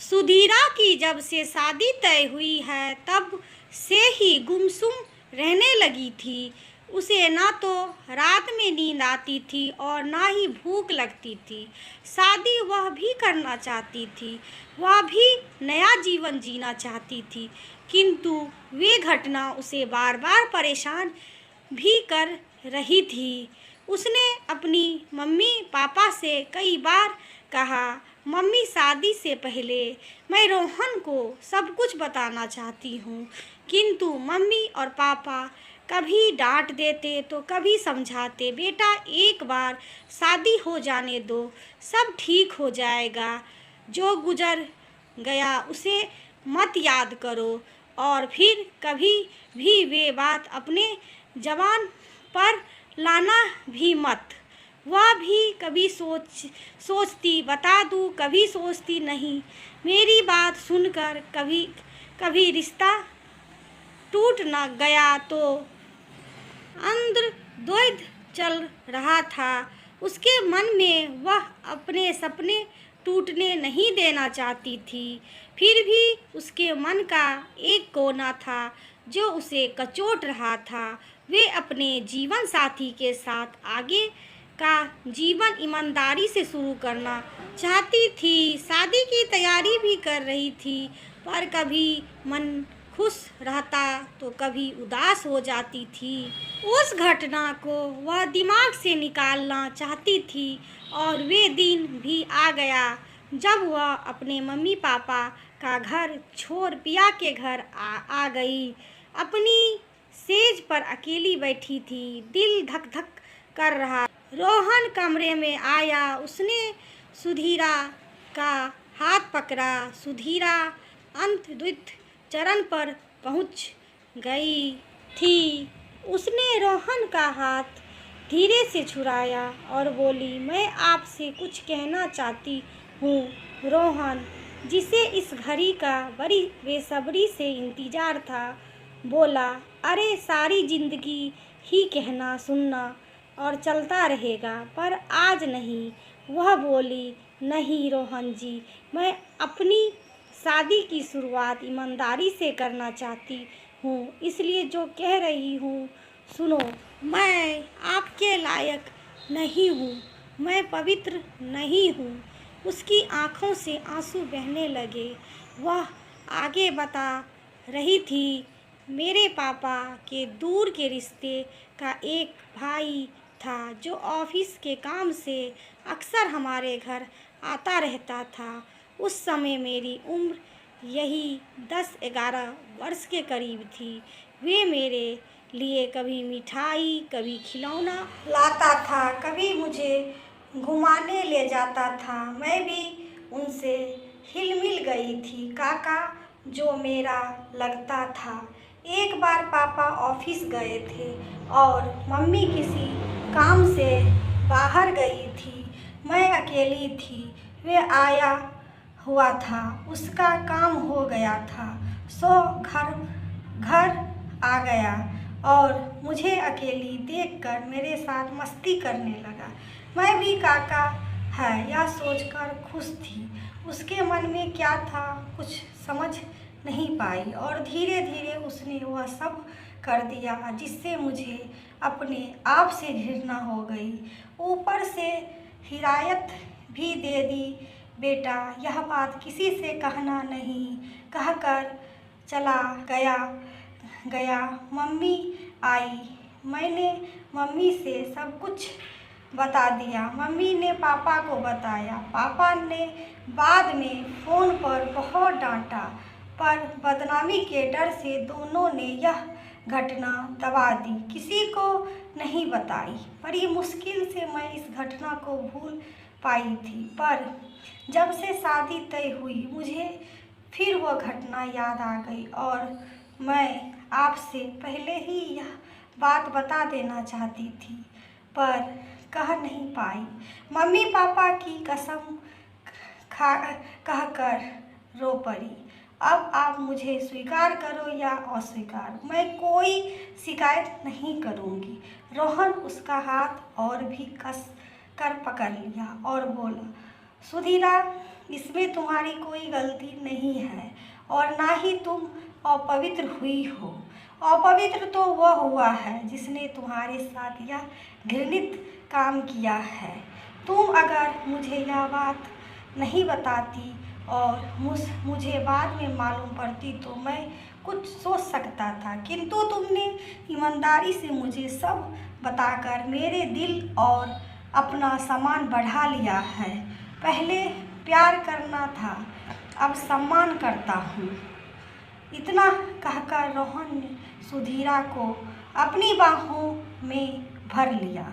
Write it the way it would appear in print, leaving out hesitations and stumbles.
सुधीरा की जब से शादी तय हुई है तब से ही गुमसुम रहने लगी थी। उसे ना तो रात में नींद आती थी और ना ही भूख लगती थी। शादी वह भी करना चाहती थी, वह भी नया जीवन जीना चाहती थी, किंतु वे घटना उसे बार बार परेशान भी कर रही थी। उसने अपनी मम्मी पापा से कई बार कहा, मम्मी शादी से पहले मैं रोहन को सब कुछ बताना चाहती हूँ, किंतु मम्मी और पापा कभी डांट देते तो कभी समझाते, बेटा एक बार शादी हो जाने दो, सब ठीक हो जाएगा, जो गुजर गया उसे मत याद करो। और फिर कभी भी वे बात अपने जबान पर लाना भी मत। वह भी कभी सोचती बता दूँ, कभी सोचती नहीं। मेरी बात सुनकर कभी कभी रिश्ता टूट न गया तो अंदर द्वंद्व चल रहा था। उसके मन में वह अपने सपने टूटने नहीं देना चाहती थी, फिर भी उसके मन का एक कोना था जो उसे कचोट रहा था। वे अपने जीवन साथी के साथ आगे का जीवन ईमानदारी से शुरू करना चाहती थी। शादी की तैयारी भी कर रही थी, पर कभी मन खुश रहता तो कभी उदास हो जाती थी। उस घटना को वह दिमाग से निकालना चाहती थी और वे दिन भी आ गया जब वह अपने मम्मी पापा का घर छोड़ पिया के घर आ गई। अपनी सेज पर अकेली बैठी थी, दिल धक धक कर रहा। रोहन कमरे में आया, उसने सुधीरा का हाथ पकड़ा। सुधीरा अंतर्द्वंद चरण पर पहुंच गई थी। उसने रोहन का हाथ धीरे से छुड़ाया और बोली, मैं आपसे कुछ कहना चाहती हूँ रोहन, जिसे इस घड़ी का बड़ी बेसब्री से इंतजार था। बोला, अरे सारी जिंदगी ही कहना सुनना और चलता रहेगा, पर आज नहीं। वह बोली, नहीं रोहन जी, मैं अपनी शादी की शुरुआत ईमानदारी से करना चाहती हूँ, इसलिए जो कह रही हूँ सुनो। मैं आपके लायक नहीं हूँ, मैं पवित्र नहीं हूँ। उसकी आंखों से आंसू बहने लगे। वह आगे बता रही थी, मेरे पापा के दूर के रिश्ते का एक भाई था जो ऑफिस के काम से अक्सर हमारे घर आता रहता था। उस समय मेरी उम्र यही 10-11 वर्ष के करीब थी। वे मेरे लिए कभी मिठाई, कभी खिलौना लाता था, कभी मुझे घुमाने ले जाता था। मैं भी उनसे हिल मिल गई थी काका, जो मेरा लगता था। एक बार पापा ऑफिस गए थे और मम्मी किसी काम से बाहर गई थी। मैं अकेली थी। वे आया हुआ था, उसका काम हो गया था, सो घर आ गया और मुझे अकेली देखकर मेरे साथ मस्ती करने लगा। मैं भी काका है यह सोचकर खुश थी। उसके मन में क्या था कुछ समझ नहीं पाई और धीरे धीरे उसने वह सब कर दिया जिससे मुझे अपने आप से घृणा हो गई। ऊपर से हिदायत भी दे दी, बेटा यह बात किसी से कहना नहीं, कहकर चला गया। मम्मी आई, मैंने मम्मी से सब कुछ बता दिया। मम्मी ने पापा को बताया। पापा ने बाद में फ़ोन पर बहुत डांटा, पर बदनामी के डर से दोनों ने यह घटना दबा दी, किसी को नहीं बताई। बड़ी मुश्किल से मैं इस घटना को भूल पाई थी, पर जब से शादी तय हुई मुझे फिर वह घटना याद आ गई और मैं आपसे पहले ही यह बात बता देना चाहती थी, पर कह नहीं पाई। मम्मी पापा की कसम कहकर रो पड़ी। अब आप मुझे स्वीकार करो या अस्वीकार, मैं कोई शिकायत नहीं करूँगी। रोहन उसका हाथ और भी कस कर पकड़ लिया और बोला, सुधीरा इसमें तुम्हारी कोई गलती नहीं है और ना ही तुम अपवित्र हुई हो। अपवित्र तो वह हुआ है जिसने तुम्हारे साथ यह घृणित काम किया है। तुम अगर मुझे यह बात नहीं बताती और मुझे बाद में मालूम पड़ती तो मैं कुछ सोच सकता था, किंतु तुमने ईमानदारी से मुझे सब बताकर मेरे दिल और अपना सम्मान बढ़ा लिया है। पहले प्यार करना था, अब सम्मान करता हूँ। इतना कहकर रोहन ने सुधीरा को अपनी बाहों में भर लिया।